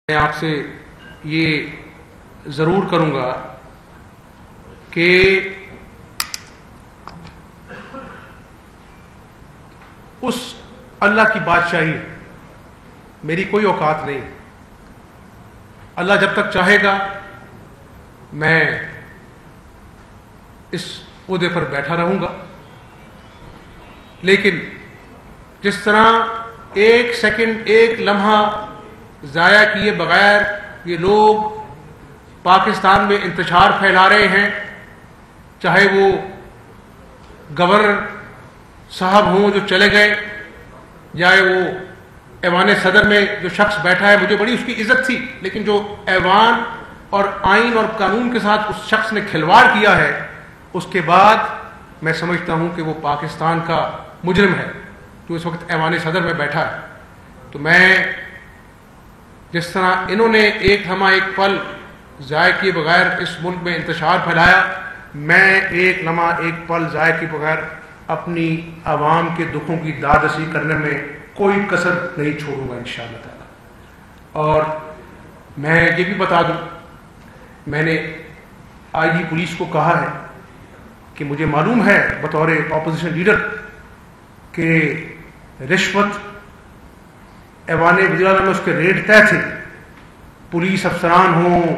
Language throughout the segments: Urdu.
میں آپ سے یہ ضرور کروں گا کہ اس اللہ کی بادشاہی میری کوئی اوقات نہیں. اللہ جب تک چاہے گا میں اس عہدے پر بیٹھا رہوں گا، لیکن جس طرح ایک سیکنڈ ایک لمحہ ضائع کیے بغیر یہ لوگ پاکستان میں انتشار پھیلا رہے ہیں، چاہے وہ گورنر صاحب ہوں جو چلے گئے، یا وہ ایوان صدر میں جو شخص بیٹھا ہے، مجھے بڑی اس کی عزت تھی، لیکن جو ایوان اور آئین اور قانون کے ساتھ اس شخص نے کھلواڑ کیا ہے، اس کے بعد میں سمجھتا ہوں کہ وہ پاکستان کا مجرم ہے جو اس وقت ایوان صدر میں بیٹھا ہے. تو میں جس طرح انہوں نے ایک لمحہ ایک پل ضائع کیے بغیر اس ملک میں انتشار پھیلایا، میں ایک لمحہ ایک پل ضائع کیے بغیر اپنی عوام کے دکھوں کی داد رسی کرنے میں کوئی کسر نہیں چھوڑوں گا انشاءاللہ تعالی. اور میں یہ بھی بتا دوں، میں نے آئی جی پولیس کو کہا ہے کہ مجھے معلوم ہے بطور اپوزیشن لیڈر کہ رشوت ایوان وزیر اعلیٰ میں اس کے ریٹ طے تھے، پولیس افسران ہوں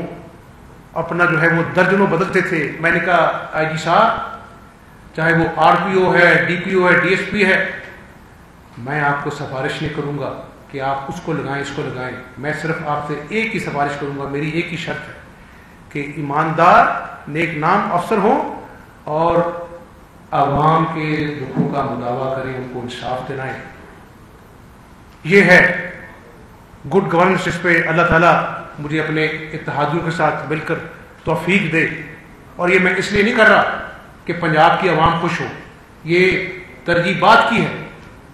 اپنا جو ہے وہ درجنوں بدلتے تھے. میں نے کہا آئی جی صاحب، چاہے وہ آر پی او ہے، ڈی پی او ہے، ڈی ایس پی ہے، میں آپ کو سفارش نہیں کروں گا کہ آپ اس کو لگائیں اس کو لگائیں. میں صرف آپ سے ایک ہی سفارش کروں گا، میری ایک ہی شرط ہے کہ ایماندار نیک نام افسر ہوں اور عوام کے دکھوں کا مداوع کریں، ان کو انصاف دلائیں. یہ ہے گڈ گورننس، جس پہ اللہ تعالیٰ مجھے اپنے اتحادیوں کے ساتھ مل کر توفیق دے. اور یہ میں اس لیے نہیں کر رہا کہ پنجاب کی عوام خوش ہو، یہ ترغیبات کی ہے.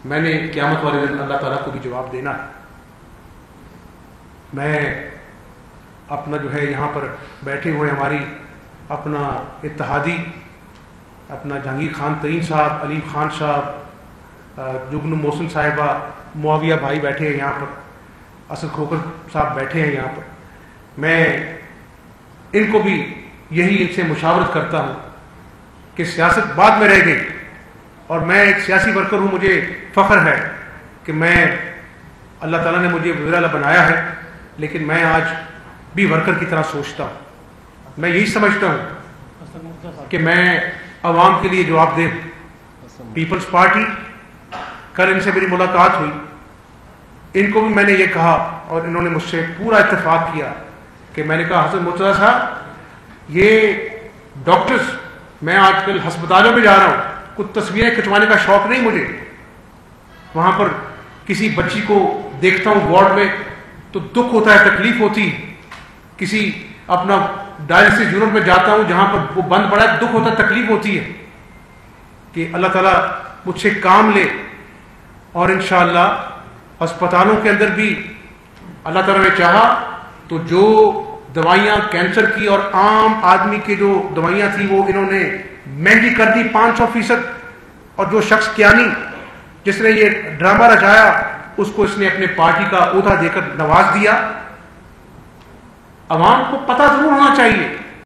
میں نے قیامت والے دن اللہ تعالیٰ کو بھی جواب دینا ہے. میں اپنا جو ہے یہاں پر بیٹھے ہوئے ہماری اپنا اتحادی اپنا جہانگیر خان ترین صاحب، علیم خان صاحب، جگن محسن صاحبہ، معاویہ بھائی بیٹھے ہیں یہاں پر، اسد کھوکر صاحب بیٹھے ہیں یہاں پر. میں ان کو بھی یہی ان سے مشاورت کرتا ہوں کہ سیاست بعد میں رہ گئی، اور میں ایک سیاسی ورکر ہوں. مجھے فخر ہے کہ میں اللہ تعالیٰ نے مجھے وزیر اعلیٰ بنایا ہے، لیکن میں آج بھی ورکر کی طرح سوچتا ہوں. میں یہی سمجھتا ہوں کہ میں عوام کے لیے جواب دہ. پیپلز پارٹی، کل ان سے میری ملاقات ہوئی، ان کو بھی میں نے یہ کہا اور انہوں نے مجھ سے پورا اتفاق کیا کہ میں نے کہا حسن مرتضیٰ صاحب، یہ ڈاکٹرز، میں آج کل ہسپتالوں میں جا رہا ہوں، کچھ تصویریں کھنچوانے کا شوق نہیں مجھے. وہاں پر کسی بچی کو دیکھتا ہوں وارڈ میں تو دکھ ہوتا ہے، تکلیف ہوتی ہے. کسی اپنا ڈائلسس یونٹ میں جاتا ہوں جہاں پر وہ بند پڑا ہے، دکھ ہوتا ہے، تکلیف ہوتی ہے. کہ اللہ تعالیٰ مجھ سے کام لے، اور انشاءاللہ ہسپتالوں کے اندر بھی اللہ تعالیٰ نے چاہا تو جو دوائیاں کینسر کی اور عام آدمی کے جو دوائیاں تھیں وہ انہوں نے مہنگی کر دی 500%. اور جو شخص کیانی جس نے یہ ڈرامہ رچایا، اس کو اس نے اپنے پارٹی کا عہدہ دے کر نواز دیا. عوام کو پتہ ضرور ہونا چاہیے